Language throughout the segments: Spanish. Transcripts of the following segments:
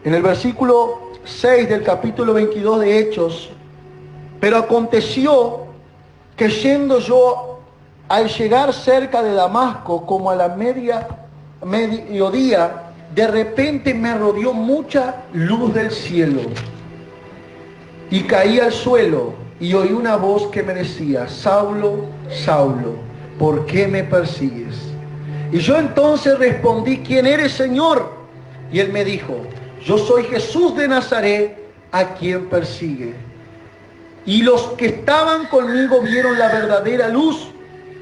En el versículo 6 del capítulo 22 de Hechos: pero aconteció que yendo yo, al llegar cerca de Damasco, como a la mediodía, de repente me rodeó mucha luz del cielo, y caí al suelo, y oí una voz que me decía: Saulo, Saulo, ¿por qué me persigues? Y yo entonces respondí: ¿quién eres, Señor? Y él me dijo: yo soy Jesús de Nazaret, a quien persigue. Y los que estaban conmigo vieron la verdadera luz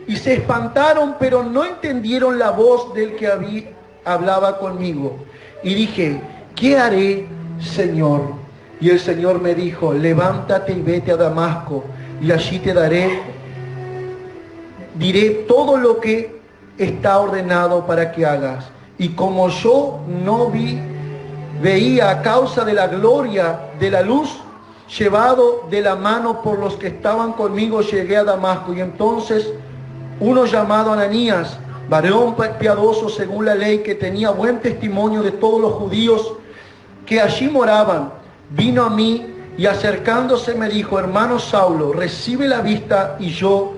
y se espantaron, pero no entendieron la voz del que hablaba conmigo. Y dije: ¿qué haré, Señor? Y el Señor me dijo: levántate y vete a Damasco, y allí te diré todo lo que está ordenado para que hagas. Y como yo no veía a causa de la gloria de la luz, llevado de la mano por los que estaban conmigo, llegué a Damasco. Y entonces uno llamado Ananías, varón piadoso según la ley, que tenía buen testimonio de todos los judíos que allí moraban, vino a mí y acercándose me dijo: hermano Saulo, recibe la vista. Y yo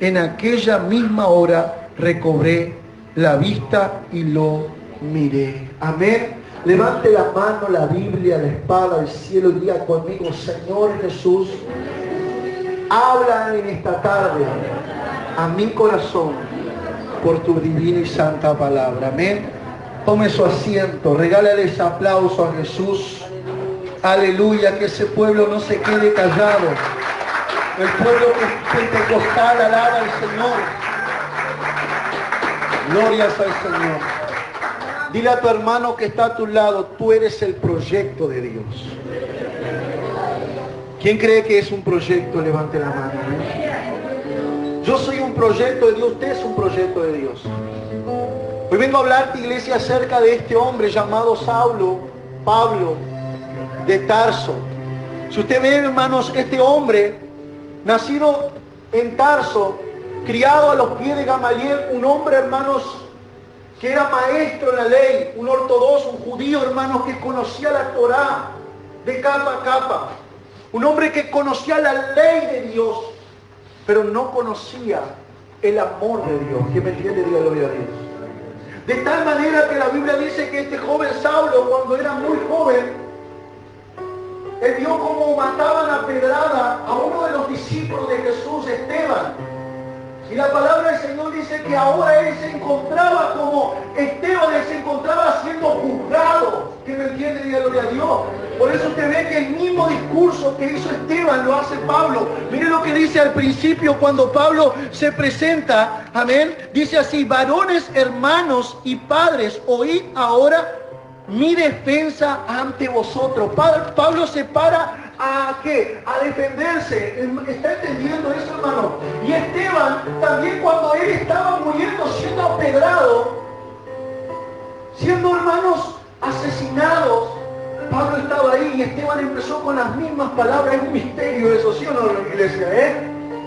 en aquella misma hora recobré la vista y lo miré. Amén. Levante la mano, la Biblia, la espada, el cielo, y diga conmigo: Señor Jesús, habla en esta tarde a mi corazón por tu divina y santa palabra. Amén. Tome su asiento, regálale ese aplauso a Jesús. Aleluya, que ese pueblo no se quede callado. El pueblo pentecostal alaba al Señor. Glorias al Señor. Dile a tu hermano que está a tu lado: tú eres el proyecto de Dios. ¿Quién cree que es un proyecto? Levante la mano. Yo soy un proyecto de Dios, usted es un proyecto de Dios. Hoy vengo a hablarte, iglesia, acerca de este hombre llamado Saulo, Pablo, de Tarso. Si usted ve, hermanos, este hombre, nacido en Tarso, criado a los pies de Gamaliel, un hombre, hermanos, que era maestro en la ley, un ortodoxo, un judío, hermanos, que conocía la Torá de capa a capa. Un hombre que conocía la ley de Dios, pero no conocía el amor de Dios. ¿Quién me entiende? Diga gloria a Dios. De tal manera que la Biblia dice que este joven Saulo, cuando era muy joven, él vio cómo mataban a pedrada a uno de los discípulos de Jesús, Esteban. Y la palabra del Señor dice que ahora él se encontraba como Esteban, él se encontraba siendo juzgado. ¿Quién me entiende? Diga gloria a Dios. Por eso usted ve que el mismo discurso que hizo Esteban lo hace Pablo. Mire lo que dice al principio cuando Pablo se presenta. Amén. Dice así: varones, hermanos y padres, oíd ahora mi defensa ante vosotros. Pablo se para ¿a qué? A defenderse. ¿Está entendiendo eso, hermano? Y Esteban también, cuando él estaba muriendo, siendo apedrado, siendo, hermanos, asesinados, Pablo estaba ahí y Esteban empezó con las mismas palabras. Es un misterio eso, ¿sí o no, iglesia?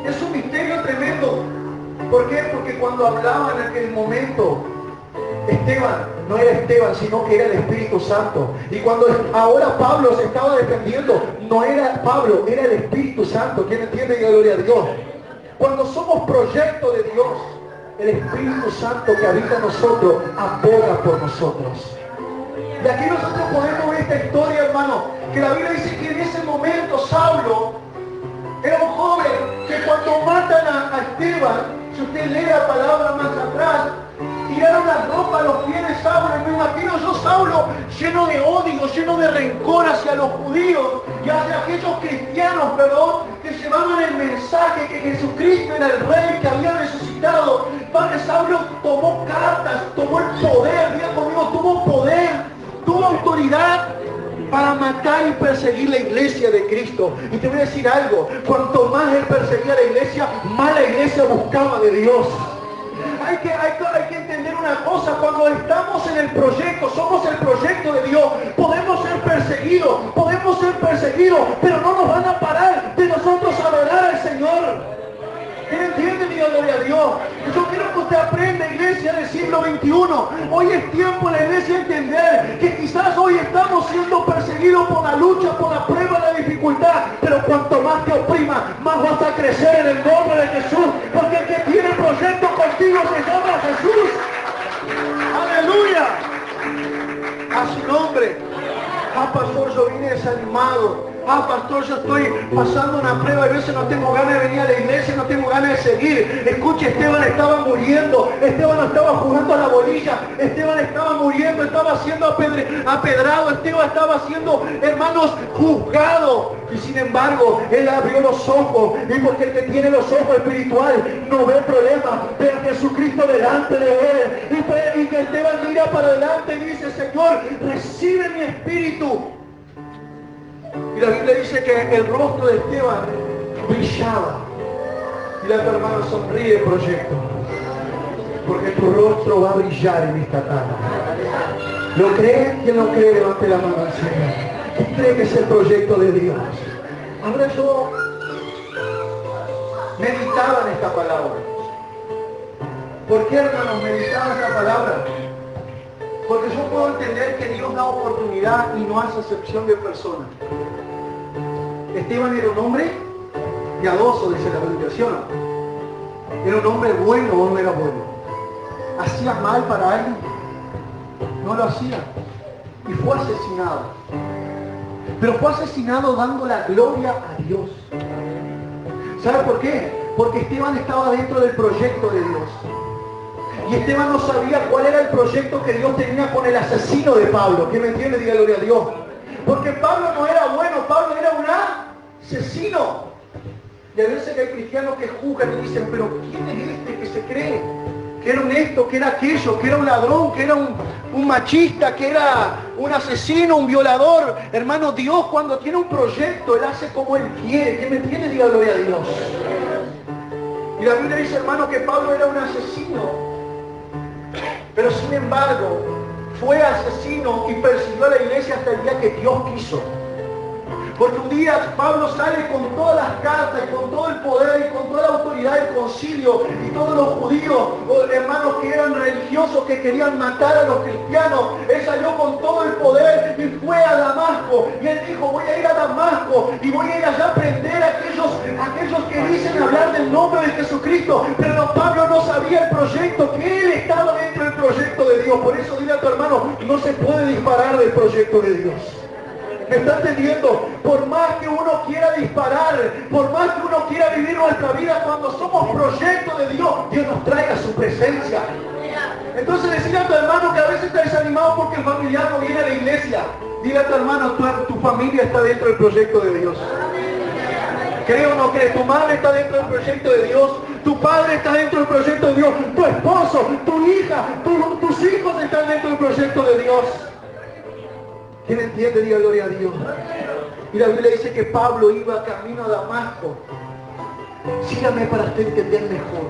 Es un misterio tremendo. ¿Por qué? Porque cuando hablaba en aquel momento, Esteban no era Esteban, sino que era el Espíritu Santo. Y cuando ahora Pablo se estaba defendiendo, no era Pablo, era el Espíritu Santo. ¿Quién entiende? Y gloria a Dios. Cuando somos proyecto de Dios, el Espíritu Santo que habita en nosotros aboga por nosotros. Y aquí nosotros podemos ver esta historia, hermano, que la Biblia dice que en ese momento Saulo era un joven que cuando matan a Esteban, si usted lee la palabra más atrás, tiraron la ropa a los pies de Saulo. Y me imagino yo Saulo lleno de odio, lleno de rencor hacia los judíos y hacia aquellos cristianos, que llevaban el mensaje que Jesucristo era el Rey que había resucitado. Padre, Saulo tomó cartas, tomó el poder, diga conmigo, tuvo poder, tuvo autoridad para matar y perseguir la iglesia de Cristo. Y te voy a decir algo: cuanto más él perseguía a la iglesia, más la iglesia buscaba de Dios. Hay que entender una cosa: cuando estamos en el proyecto, somos el proyecto de Dios, podemos ser perseguidos, pero no nos van a parar de nosotros adorar al Señor. ¿Quién entiende? Diga gloria a Dios. Yo quiero que usted aprenda, iglesia del siglo XXI. Hoy es tiempo en la iglesia de entender que quizás hoy estamos siendo la lucha, por la prueba, la dificultad. Pero cuanto más te oprima, más vas a crecer en el nombre de Jesús. Porque el que tiene proyecto contigo se llama Jesús. ¡Aleluya! A su nombre. Ah, pastor, yo vine desanimado. Ah, pastor, yo estoy pasando una prueba y a veces no tengo ganas de venir a la iglesia, no tengo ganas de seguir. Escuche, Esteban estaba muriendo, Esteban no estaba jugando a la bolilla, Esteban estaba muriendo, estaba siendo apedrado, Esteban estaba siendo, hermanos, juzgado. Y sin embargo, él abrió los ojos, y porque el que tiene los ojos espirituales no ve problema, ve a Jesucristo delante de él. Y que Esteban mira para adelante y dice, Señor, recibe mi espíritu. Y la Biblia dice que el rostro de Esteban brillaba. Y la hermano sonríe, proyecto, porque tu rostro va a brillar en esta tarde. ¿Lo cree? ¿Quién lo cree? Levante la mano al Señor. ¿Quién cree que es el proyecto de Dios? Ahora yo meditaba en esta palabra. ¿Por qué, hermanos, meditaba en esta palabra? Porque yo puedo entender que Dios da oportunidad y no hace excepción de personas. Esteban era un hombre piadoso, dice la Biblia, ¿sí o no? ¿Era un hombre bueno o no era bueno? ¿Hacía mal para alguien? No lo hacía. Y fue asesinado. Pero fue asesinado dando la gloria a Dios. ¿Sabe por qué? Porque Esteban estaba dentro del proyecto de Dios. Y Esteban no sabía cuál era el proyecto que Dios tenía con el asesino de Pablo. ¿Quién me entiende? Diga gloria a Dios. Porque Pablo no era bueno, Pablo era un asesino. Y a veces hay cristianos que juzgan y dicen, pero ¿quién es este que se cree? Que era un esto, que era aquello, que era un ladrón, que era un machista, que era un asesino, un violador. Hermano, Dios cuando tiene un proyecto, Él hace como Él quiere. ¿Quién me entiende? Diga gloria a Dios. Y la Biblia dice, hermano, que Pablo era un asesino. Pero sin embargo, fue asesino y persiguió a la iglesia hasta el día que Dios quiso. Porque un día Pablo sale con todas las cartas, y con todo el poder, y con toda la autoridad del concilio, y todos los judíos, hermanos que eran religiosos, que querían matar a los cristianos. Él salió con todo el poder y fue a Damasco. Y él dijo, voy a ir a Damasco y voy a ir allá a prender a aquellos que dicen hablar del nombre de Jesucristo. Pero Pablo no sabía el proyecto, que él estaba dentro del proyecto de Dios. Por eso dile a tu hermano, no se puede disparar del proyecto de Dios. ¿Me está entendiendo? Por más que uno quiera disparar, por más que uno quiera vivir nuestra vida, cuando somos proyecto de Dios, Dios nos traiga su presencia. Entonces decirle a tu hermano que a veces está desanimado porque el familiar no viene a la iglesia. Dile a tu hermano, tu familia está dentro del proyecto de Dios. ¿Cree o no cree? Tu madre está dentro del proyecto de Dios. Tu padre está dentro del proyecto de Dios. Tu esposo, tu hija, tus hijos están dentro del proyecto de Dios. ¿Quién entiende? Diga gloria a Dios. Y la Biblia dice que Pablo iba camino a Damasco. Sígame para usted entender mejor.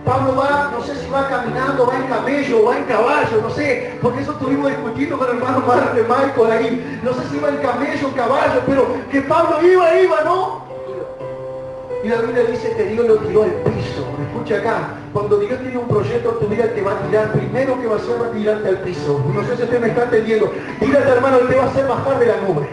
Pablo va, no sé si va caminando, va en camello, va en caballo, no sé, porque eso estuvimos discutiendo con el hermano Michael ahí. No sé si iba en camello, en caballo, pero que Pablo iba, ¿no? Y la Biblia dice que Dios lo tiró al piso. Escucha acá, cuando Dios tiene un proyecto en tu vida, te va a tirar, primero que va a hacer va a tirarte al piso. No sé si usted me está entendiendo. Dígate, hermano, Él te va a hacer bajar de la nube.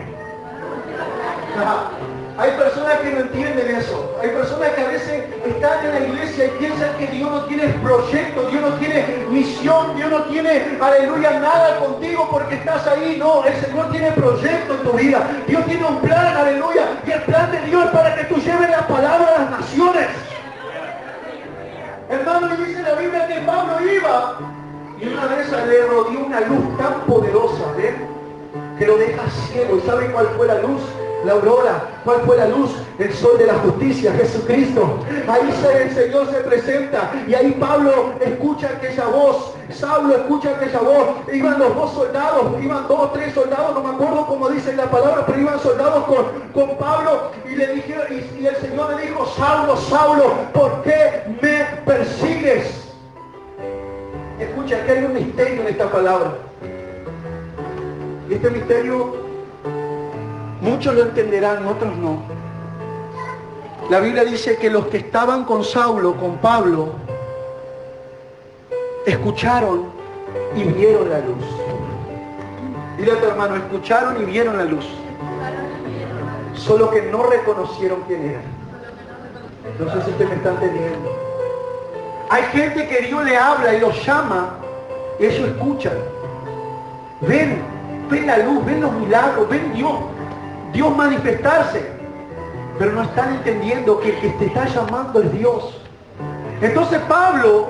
Hay personas que no entienden eso. Hay personas que a veces están en la iglesia y piensan que Dios no tiene proyecto, Dios no tiene misión, Dios no tiene, aleluya, nada contigo porque estás ahí. No, el Señor tiene proyecto en tu vida. Dios tiene un plan, aleluya. Y el plan de Dios es para que tú lleves la palabra a las naciones. Hermano, y dice la Biblia que Pablo iba y una vez le rodeó una luz tan poderosa, ¿ven? Que lo deja ciego. ¿Y saben cuál fue la luz? La aurora. ¿Cuál fue la luz? El sol de la justicia, Jesucristo. Ahí el Señor se presenta y ahí Pablo escucha aquella voz. Saulo escucha aquella voz. Iban los dos soldados, iban 2 o 3 soldados, no me acuerdo cómo dice la palabra, pero iban soldados con Pablo y le dijeron, y el Señor le dijo, Saulo, Saulo, ¿por qué me persigues? Escucha, que hay un misterio en esta palabra. Y este misterio muchos lo entenderán, otros no. La Biblia dice que los que estaban con Saulo, con Pablo, escucharon y vieron la luz. Dile a tu hermano, escucharon y vieron la luz. solo que no reconocieron quién era. No sé si ustedes me están entendiendo. Hay gente que Dios le habla y los llama, ellos escuchan. Ven la luz, ven los milagros, ven Dios manifestarse. Pero no están entendiendo que el que te está llamando es Dios. Entonces Pablo,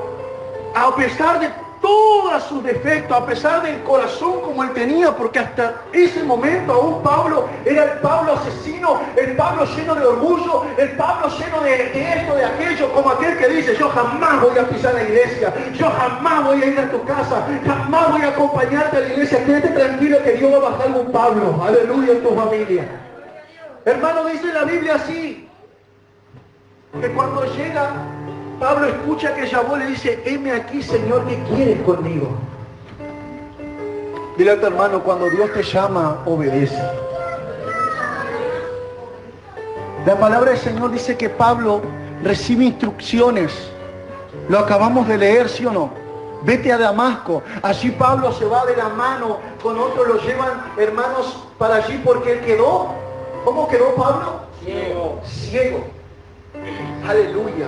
a pesar de todos sus defectos, a pesar del corazón como él tenía, porque hasta ese momento aún Pablo era el Pablo asesino, el Pablo lleno de orgullo, el Pablo lleno de esto, de aquello, como aquel que dice: yo jamás voy a pisar la iglesia, yo jamás voy a ir a tu casa, jamás voy a acompañarte a la iglesia. Quédate tranquilo que Dios va a bajar algún Pablo, aleluya, en tu familia. Hermano, dice la Biblia así, que cuando llega Pablo, escucha aquella voz, le dice: heme aquí, Señor, ¿qué quieres conmigo? Dile a tu hermano, cuando Dios te llama, obedece. La palabra del Señor dice que Pablo recibe instrucciones. Lo acabamos de leer, ¿sí o no? Vete a Damasco. Allí Pablo se va de la mano con otros, lo llevan, hermanos, para allí, porque él quedó. ¿Cómo quedó Pablo? Ciego. Aleluya.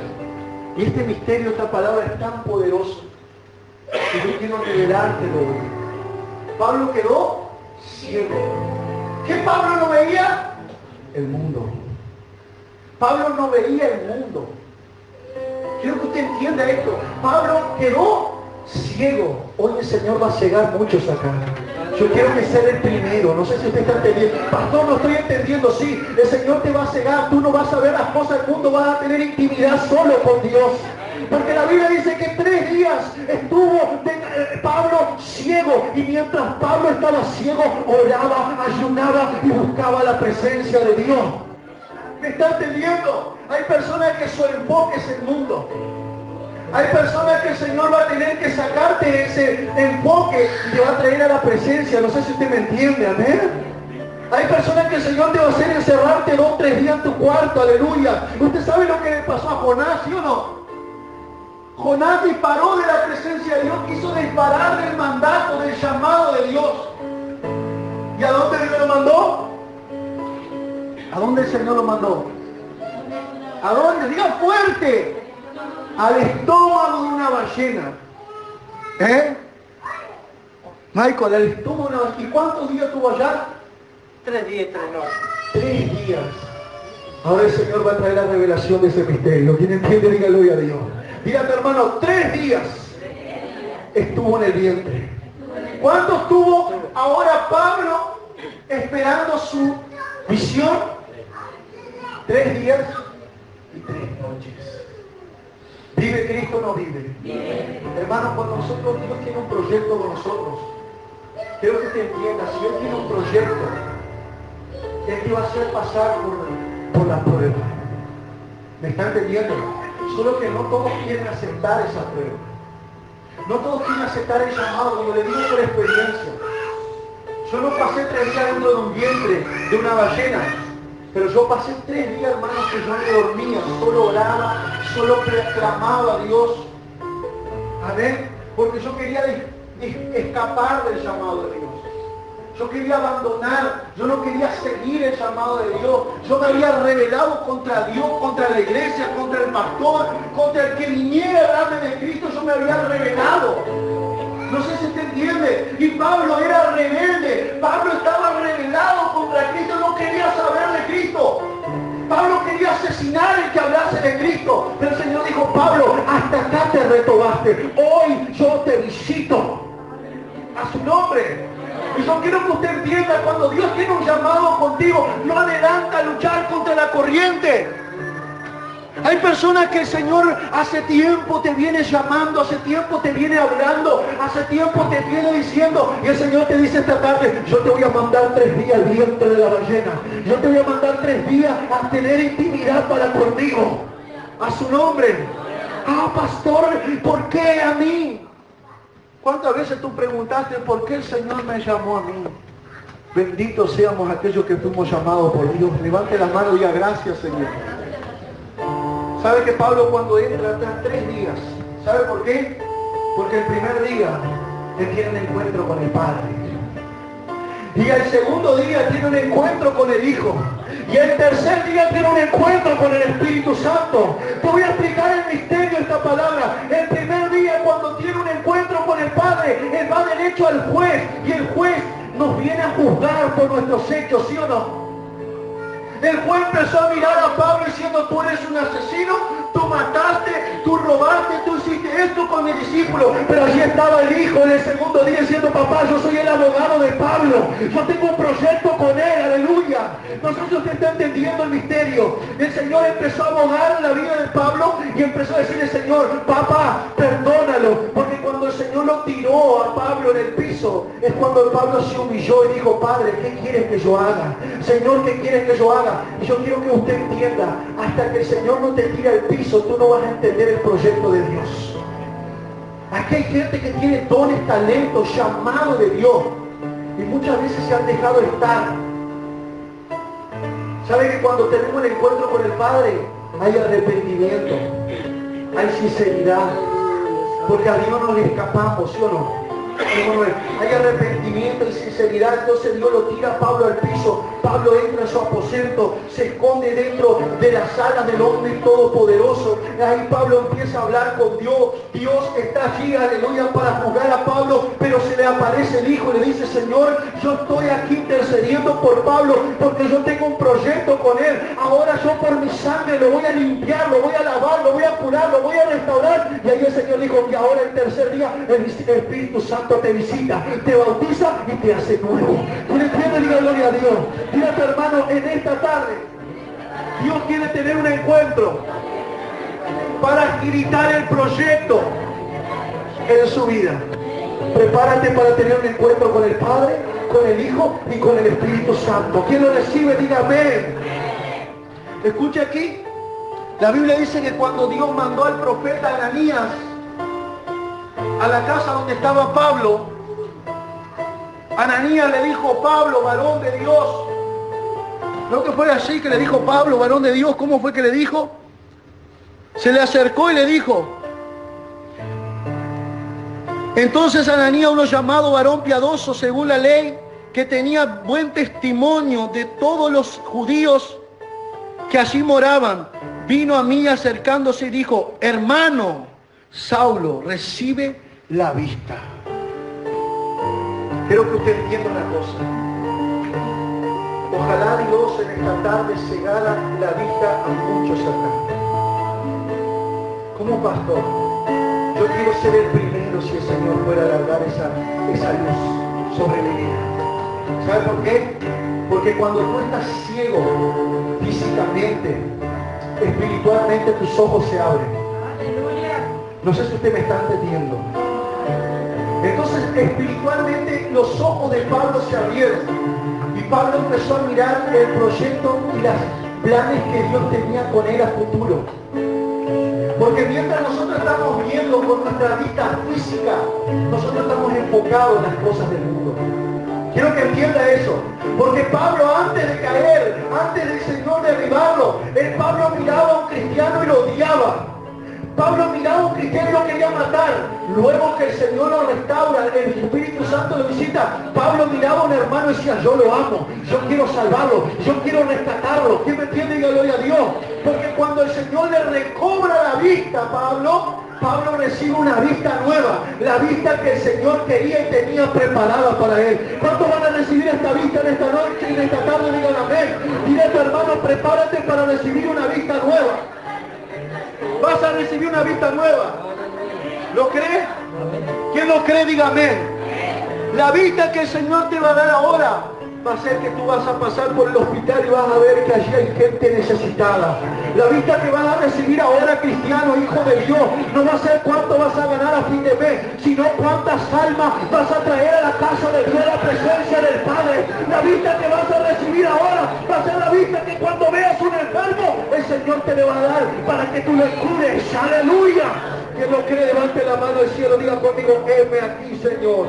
Y este misterio, esta palabra es tan poderoso que yo quiero revelártelo hoy. Pablo quedó ciego. ¿Qué Pablo no veía? El mundo. Pablo no veía el mundo. Quiero que usted entienda esto. Pablo quedó ciego. Hoy el Señor va a cegar muchos acá. Yo quiero que sea el primero. No sé si usted está entendiendo. Pastor, no estoy entendiendo. Sí, el Señor te va a cegar. Tú no vas a ver las cosas del mundo. Vas a tener intimidad solo con Dios. Porque la Biblia dice que 3 días estuvo Pablo ciego. Y mientras Pablo estaba ciego, oraba, ayunaba y buscaba la presencia de Dios. ¿Me está entendiendo? Hay personas que su enfoque es el mundo. Hay personas que el Señor va a tener que sacarte de ese enfoque y te va a traer a la presencia. No sé si usted me entiende, amén. Hay personas que el Señor te va a hacer encerrarte 2 o 3 días en tu cuarto, aleluya. ¿Usted sabe lo que le pasó a Jonás, sí o no? Jonás disparó de la presencia de Dios, quiso disparar del mandato, del llamado de Dios. ¿Y a dónde Dios lo mandó? ¿A dónde el Señor lo mandó? ¿A dónde? Diga fuerte. Al estómago de una ballena. Michael, al estómago de una ballena. ¿Y cuántos días tuvo allá? 3 días y 3 noches. 3 días. Ahora el Señor va a traer la revelación de ese misterio. ¿Quién entiende? Dígalo a Dios. Diga a tu hermano, 3 días estuvo en el vientre. ¿Cuánto estuvo ahora Pablo esperando su visión? 3 días y 3 noches. ¿Vive Cristo o no vive? Hermanos, cuando nosotros, Dios tiene un proyecto con nosotros, quiero que te entiendas, si Dios tiene un proyecto, Él te va a hacer pasar por la prueba. ¿Me están entendiendo? Solo que no todos quieren aceptar esa prueba. No todos quieren aceptar el llamado, como le digo por experiencia. Yo no pasé 3 días dentro de un vientre de una ballena, pero yo pasé 3 días, hermanos, que yo no dormía, solo oraba, solo clamaba a Dios. Amén. Porque yo quería escapar del llamado de Dios. Yo quería abandonar, yo no quería seguir el llamado de Dios. Yo me había rebelado contra Dios, contra la iglesia, contra el pastor, contra el que viniera a hablarme de Cristo. Yo me había rebelado. No sé si usted entiende. Y Pablo era rebelde. Pablo estaba rebelado contra Cristo. No quería saber de Cristo. Pablo quería asesinar el que hablase de Cristo. Pero el Señor dijo: Pablo, hasta acá te retobaste. Hoy yo te visito. A su nombre. Y yo quiero que usted entienda, cuando Dios tiene un llamado contigo, no adelanta a luchar contra la corriente. Hay personas que el Señor hace tiempo te viene llamando, hace tiempo te viene hablando, hace tiempo te viene diciendo, y el Señor te dice esta tarde: yo te voy a mandar 3 días al vientre de la ballena. Yo te voy a mandar 3 días a tener intimidad para conmigo. A su nombre. Ah, pastor, ¿por qué a mí? ¿Cuántas veces tú preguntaste por qué el Señor me llamó a mí? Benditos seamos aquellos que fuimos llamados por Dios. Levante la mano y diga: gracias, Señor. ¿Sabe que Pablo, cuando entra, tras 3 días? ¿Sabe por qué? Porque el primer día él tiene un encuentro con el Padre. Y el segundo día tiene un encuentro con el Hijo. Y el tercer día tiene un encuentro con el Espíritu Santo. Te voy a explicar el misterio de esta palabra. El primer día, cuando tiene un encuentro con el Padre, él va derecho al juez. Y el juez nos viene a juzgar por nuestros hechos, ¿sí o no? El juez empezó a mirar a Pablo diciendo: tú eres un asesino, tú mataste, tú robaste, tú hiciste esto con mi discípulo. Pero allí estaba el Hijo en el segundo día diciendo: papá, yo soy el abogado de Pablo, yo tengo un proyecto con él, aleluya. No sé si usted está entendiendo el misterio. El Señor empezó a abogar la vida de Pablo y empezó a decirle: Señor, papá, perdónalo. Porque cuando el Señor lo tiró a Pablo en el piso, es cuando Pablo se humilló y dijo: Padre, ¿qué quieres que yo haga? Señor, ¿qué quieres que yo haga? Y yo quiero que usted entienda, hasta que el Señor no te tire al piso, tú no vas a entender el proyecto de Dios. Aquí hay gente que tiene dones, talentos, llamado de Dios, y muchas veces se han dejado estar. ¿Sabe que cuando tenemos el encuentro con el Padre hay arrepentimiento, hay sinceridad? Porque a Dios no le escapamos, ¿sí o no? Hay arrepentimiento y sinceridad. Entonces Dios lo tira a Pablo al piso. Pablo entra en su aposento, se esconde dentro de la sala del hombre todopoderoso. Ahí Pablo empieza a hablar con Dios. Dios está allí, aleluya, para juzgar a Pablo, pero se le aparece el Hijo y le dice: Señor, yo estoy aquí intercediendo por Pablo porque yo tengo un proyecto con él. Ahora yo por mi sangre lo voy a limpiar, lo voy a lavar, lo voy a curar, lo voy a restaurar. Y ahí el Señor dijo que ahora el tercer día el Espíritu Santo te visita, te bautiza y te hace nuevo. ¿Tú le entiendes? Diga gloria a Dios. Dile a tu hermano: en esta tarde Dios quiere tener un encuentro para agilitar el proyecto en su vida. Prepárate para tener un encuentro con el Padre, con el Hijo y con el Espíritu Santo. ¿Quién lo recibe? Diga amén. Escucha aquí. La Biblia dice que cuando Dios mandó al profeta Ananías a la casa donde estaba Pablo, Ananías le dijo: Pablo, varón de Dios. ¿No que fue así que le dijo Pablo, varón de Dios? ¿Cómo fue que le dijo? Se le acercó y le dijo. Entonces Ananías, uno llamado varón piadoso según la ley, que tenía buen testimonio de todos los judíos que allí moraban, vino a mí acercándose y dijo: hermano Saulo, recibe la vista. Quiero que usted entienda una cosa. Ojalá Dios en esta tarde cegara la vista a muchos acá. Como pastor, yo quiero ser el primero si el Señor fuera a alargar esa luz sobre mi vida. ¿Sabe por qué? Porque cuando tú estás ciego físicamente, espiritualmente tus ojos se abren. No sé si usted me está entendiendo. Entonces espiritualmente los ojos de Pablo se abrieron. Y Pablo empezó a mirar el proyecto y los planes que Dios tenía con él a futuro. Porque mientras nosotros estamos viendo con nuestra vista física, nosotros estamos enfocados en las cosas del mundo. Quiero que entienda eso. Porque Pablo, antes de caer, antes del Señor derribarlo, Pablo miraba a un cristiano y lo odiaba. Pablo miraba a un cristiano y lo quería matar. Luego que el Señor lo restaura, el Espíritu Santo lo visita, Pablo miraba a un hermano y decía: yo lo amo, yo quiero salvarlo, yo quiero rescatarlo. ¿Quién me entiende? Diga gloria a Dios. Porque cuando el Señor le recobra la vista a Pablo recibe una vista nueva, la vista que el Señor quería y tenía preparada para él. ¿Cuántos van a recibir esta vista en esta noche y en esta tarde? Digan amén. Dile a tu hermano: prepárate para recibir una vista nueva. Vas a recibir una vista nueva. ¿Lo cree? ¿Quién lo cree? Diga amén. La vista que el Señor te va a dar ahora va a ser que tú vas a pasar por el hospital y vas a ver que allí hay gente necesitada. La vista que vas a recibir ahora, cristiano, hijo de Dios, no va a ser cuánto vas a ganar a fin de mes, sino cuántas almas vas a traer a la casa de Dios, la presencia del Padre. La vista que vas a recibir ahora va a ser la vista que cuando veas un enfermo, el Señor te le va a dar para que tú le cures. ¡Aleluya! Quien lo cree, levante la mano al cielo, diga conmigo: heme aquí, Señor.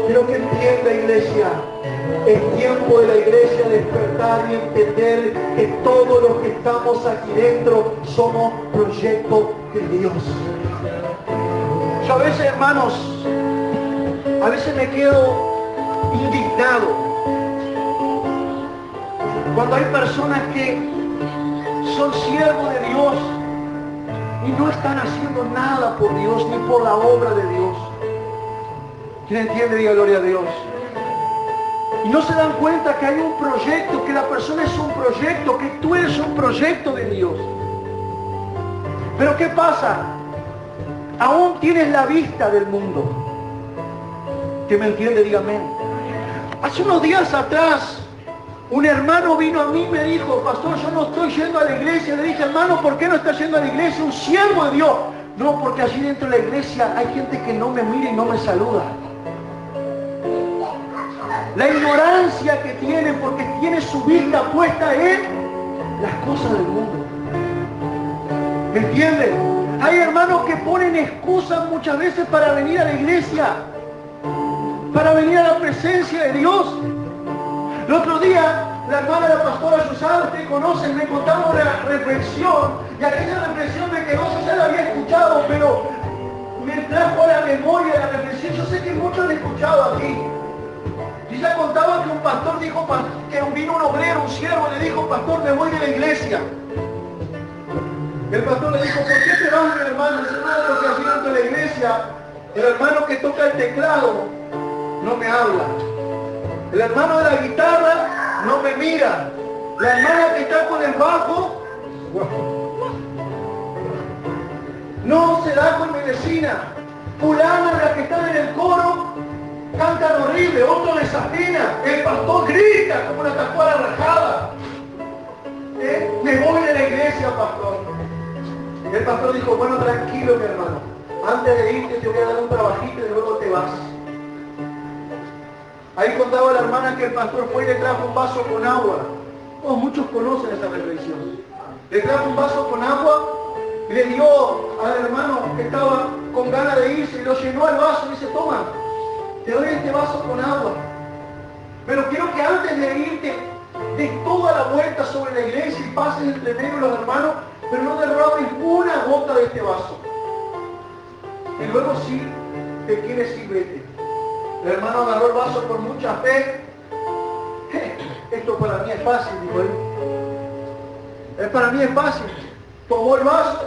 Quiero que entienda, iglesia, es tiempo de la iglesia despertar y entender que todos los que estamos aquí dentro somos proyecto de Dios. Yo a veces, hermanos, a veces me quedo indignado. Cuando hay personas que son siervos de Dios y no están haciendo nada por Dios ni por la obra de Dios. ¿Quién entiende? Diga gloria a Dios. Y no se dan cuenta que hay un proyecto, que la persona es un proyecto, que tú eres un proyecto de Dios. Pero ¿qué pasa? Aún tienes la vista del mundo. ¿Quién me entiende? Dígame. Hace unos días atrás, un hermano vino a mí y me dijo, pastor, yo no estoy yendo a la iglesia. Le dije, hermano, ¿por qué no estás yendo a la iglesia? Un siervo de Dios. No, porque allí dentro de la iglesia hay gente que no me mira y no me saluda. La ignorancia que tiene porque tiene su vista puesta en las cosas del mundo. ¿Me entienden? Hay hermanos que ponen excusas muchas veces para venir a la iglesia, para venir a la presencia de Dios. El otro día, la hermana de la pastora Susana, ustedes conocen, me contaba una reflexión, y aquella reflexión me quedó, yo ya la había escuchado, pero me trajo a la memoria la reflexión. Yo sé que muchos la han escuchado aquí. Y ella contaba que un pastor dijo, que vino un obrero, un siervo, le dijo, pastor, me voy de la iglesia. El pastor le dijo, ¿por qué te vas, mi hermano? Dice, nada de lo que hacía dentro de la iglesia. El hermano que toca el teclado no me habla. El hermano de la guitarra no me mira. La hermana que está con el bajo no se da con medicina. Fulana, la que está en el coro, cantan horrible, otro desafina. El pastor grita como una tacuara rajada. Me voy de la iglesia, pastor. El pastor dijo, bueno, tranquilo, mi hermano. Antes de irte te voy a dar un trabajito y luego te vas. Ahí contaba la hermana que el pastor fue y le trajo un vaso con agua. Oh, muchos conocen esa reflexión. Le trajo un vaso con agua y le dio al hermano que estaba con ganas de irse y lo llenó el vaso y dice, toma, te doy este vaso con agua. Pero quiero que antes de irte des toda la vuelta sobre la iglesia y pases entre medio de los hermanos, pero no derrames una gota de este vaso. Y luego sí, te quieres ir, vete. El hermano agarró el vaso con mucha fe. Esto para mí es fácil, dijo él. Para mí es fácil. Tomó el vaso,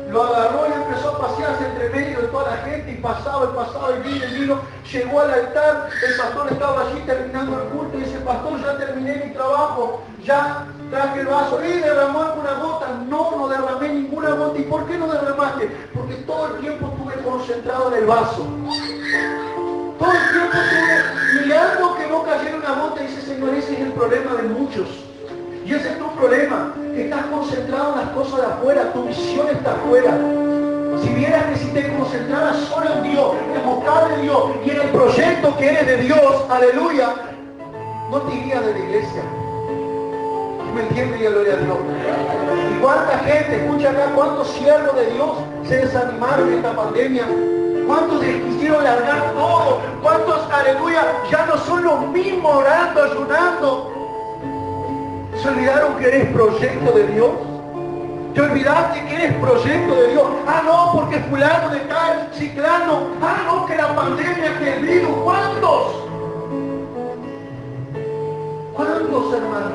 lo agarró y empezó a pasearse entre medio de toda la gente y pasaba y vino. Llegó al altar, el pastor estaba allí terminando el culto y dice, pastor, ya terminé mi trabajo, ya traje el vaso. ¿Y derramó alguna gota? No, no derramé ninguna gota. ¿Y por qué no derramaste? Porque todo el tiempo estuve concentrado en el vaso. Todo el tiempo estuve mirando que no cayera una gota y dice, Señor, ese es el problema de muchos. Y ese es tu problema, que estás concentrado en las cosas de afuera, tu visión está afuera. Si vieras que si te concentraras solo en Dios, en buscar de Dios y en el proyecto que eres de Dios, aleluya, no te irías de la iglesia. ¿Me entiendes? Y gloria a Dios. ¿Y cuánta gente, escucha acá, cuántos siervos de Dios se desanimaron en esta pandemia? ¿Cuántos quisieron largar todo? ¿Cuántos, aleluya, ya no son los mismos orando, ayunando? ¿Se olvidaron que eres proyecto de Dios? ¿Te olvidaste que eres proyecto de Dios? Ah, no, porque fulano de tal, ciclano. Ah, no, que la pandemia, que el virus. ¿Cuántos? ¿Cuántos, hermanos?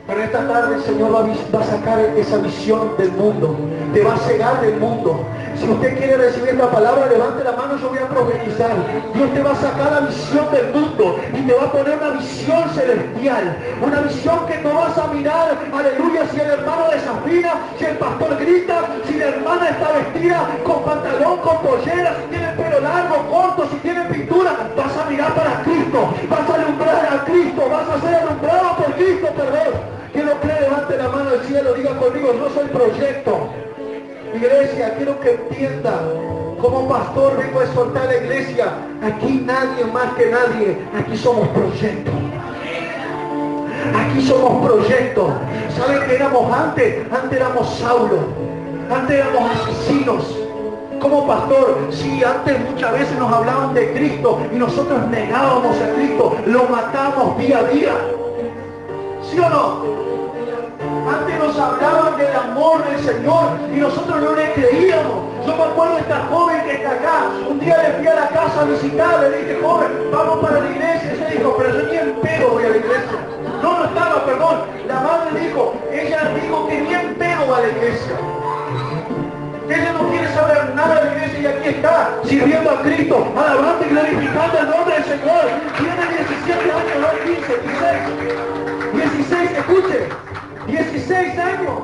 Pero esta tarde el Señor va a sacar esa visión del mundo. Te va a cegar del mundo. Si usted quiere recibir esta palabra, levante la mano, yo voy a profetizar. Dios te va a sacar la visión del mundo y te va a poner una visión celestial. Una visión que no vas a mirar, aleluya, si el hermano desafina, si el pastor grita, si la hermana está vestida con pantalón, con pollera, si tiene el pelo largo, corto, si tiene pintura. Vas a mirar para Cristo, vas a alumbrar a Cristo, vas a ser alumbrado por Cristo, perdón. Quien lo cree, levante la mano al cielo, diga conmigo, yo soy proyecto. Iglesia, quiero que entienda, como pastor vengo a exhortar a la iglesia, aquí nadie más que nadie, aquí somos proyecto. Aquí somos proyecto. ¿Saben qué éramos antes? Antes éramos Saulo, antes éramos asesinos. Como pastor, sí, antes muchas veces nos hablaban de Cristo y nosotros negábamos a Cristo, lo matamos día a día. ¿Sí o no? Antes nos hablaban del amor del Señor y nosotros no le creíamos. Yo me acuerdo de esta joven que está acá. Un día le fui a la casa a visitarle, le dije, joven, vamos para la iglesia. Ella dijo, pero yo ni en pedo voy a la iglesia. No estaba, perdón. La madre dijo, ella dijo que ni en pedo va a la iglesia. Ella no quiere saber nada de la iglesia y aquí está, sirviendo a Cristo, alabando y glorificando el nombre del Señor. Tiene 17 años, no 15, 16, escuche, 16 años.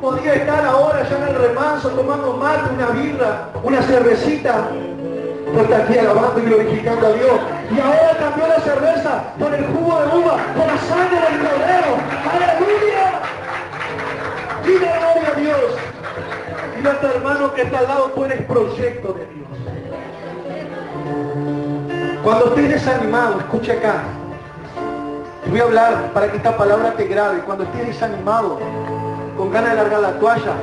Podía estar ahora ya en el remanso tomando mate, una birra, una cervecita, pero está aquí alabando y glorificando a Dios. Y ahora cambió la cerveza por el jugo de uva, por la sangre del Cordero. ¡Aleluya! ¡Y gloria a Dios! Y nuestro hermano que está al lado, tú eres proyecto de Dios. Cuando estés desanimado, escucha acá. Te voy a hablar para que esta palabra te grabe. Cuando estés desanimado, con ganas de largar la toalla,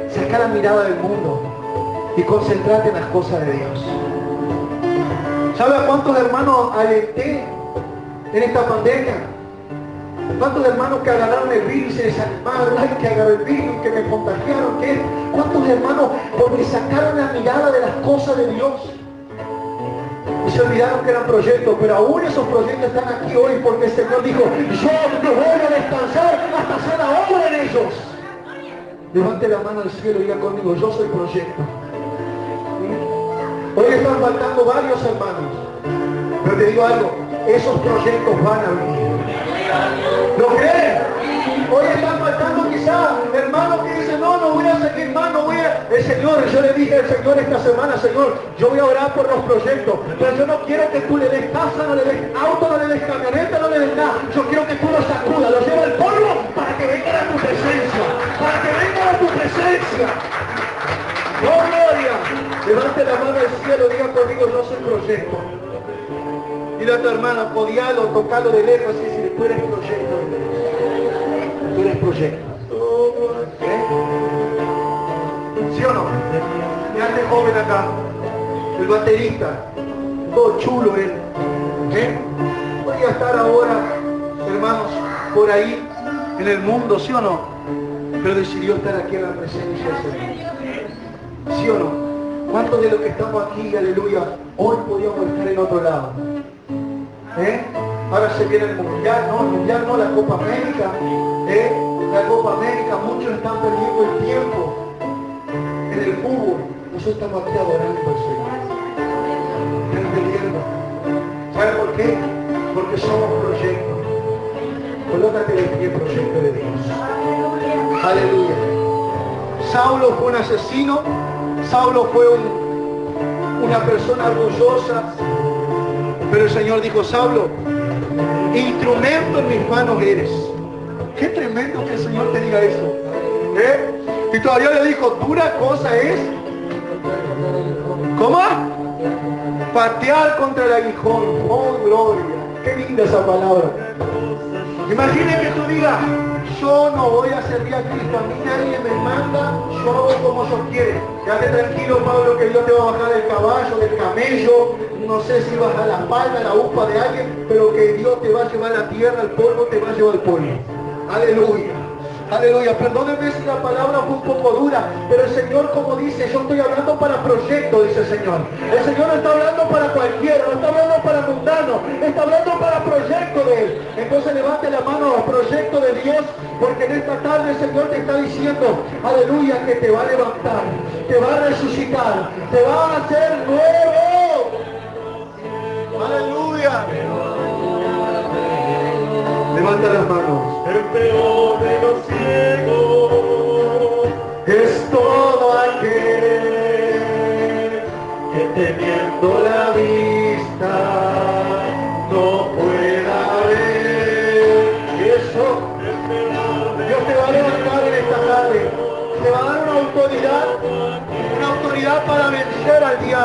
saca la mirada del mundo y concéntrate en las cosas de Dios. ¿Sabe a cuántos hermanos alenté en esta pandemia? ¿Cuántos hermanos que agarraron el virus y se desanimaron? Ay, que agarré el virus y que me contagiaron. ¿Qué? ¿Cuántos hermanos porque sacaron la mirada de las cosas de Dios? Y se olvidaron que eran proyectos, pero aún esos proyectos están aquí hoy porque el Señor dijo, yo no voy a descansar hasta hacer la obra en ellos. Levante la mano al cielo y diga conmigo, yo soy proyecto. Hoy están faltando varios hermanos, pero te digo algo, esos proyectos van a venir. ¿Lo creen? Hoy están faltando quizás hermanos que dicen, no voy a seguir más, no voy a... El Señor, yo le dije al Señor esta semana, Señor, yo voy a orar por los proyectos, pero yo no quiero que tú le des casa, no le des auto, no le des camioneta, no le des nada. Yo quiero que tú lo sacudas, lo lleves al polvo para que venga a tu presencia, para que venga a tu presencia. ¡Oh, gloria! Levante la mano al cielo, diga conmigo, yo soy proyecto. Dile a tu hermana, podialo, tocalo de lejos y decirle, tú eres proyecto. Tú eres proyecto. ¿Eh? ¿Sí o no? Mira este joven acá, el baterista, todo chulo él. ¿Eh? Podría estar ahora, hermanos, por ahí, en el mundo, ¿sí o no? Pero decidió estar aquí en la presencia del Señor. ¿Sí o no? ¿Cuántos de los que estamos aquí, aleluya, hoy podíamos estar en otro lado? Ahora se viene el mundial, no, la Copa América, la Copa América, muchos están perdiendo el tiempo en el fútbol. Nosotros estamos aquí adorando al Señor. ¿Están entendiendo? ¿Saben por qué? Porque somos proyectos. Colócate de pie, proyecto de Dios. Aleluya. Saulo fue un asesino, Saulo fue una persona orgullosa, pero el Señor dijo, Saulo, instrumento en mis manos eres. Qué tremendo que el Señor te diga eso. Y todavía le dijo, dura cosa es. ¿Cómo? Patear contra el aguijón. Oh, gloria. Qué linda esa palabra. Imagine que tú digas, yo no voy a servir a Cristo, a mí nadie me manda, yo hago como yo quiero. Quédate tranquilo, Pablo, que Dios te va a bajar del caballo, del camello, no sé si vas a la espalda, a la upa de alguien, pero que Dios te va a llevar a la tierra, al polvo, te va a llevar al polvo. Aleluya. Aleluya, perdónenme si la palabra fue un poco dura, pero el Señor, como dice, yo estoy hablando para proyecto, dice el Señor. El Señor no está hablando para cualquiera, no está hablando para mundano, está hablando para proyecto de Él. Entonces levante la mano al proyecto de Dios, porque en esta tarde el Señor te está diciendo, aleluya, que te va a levantar, te va a resucitar, te va a hacer nuevo. Aleluya. Levanta las manos. El peor de los ciegos Es todo aquel que teniendo la vista no pueda ver. Eso, Dios te va a levantar en esta tarde. Te va a dar una autoridad para vencer al diablo.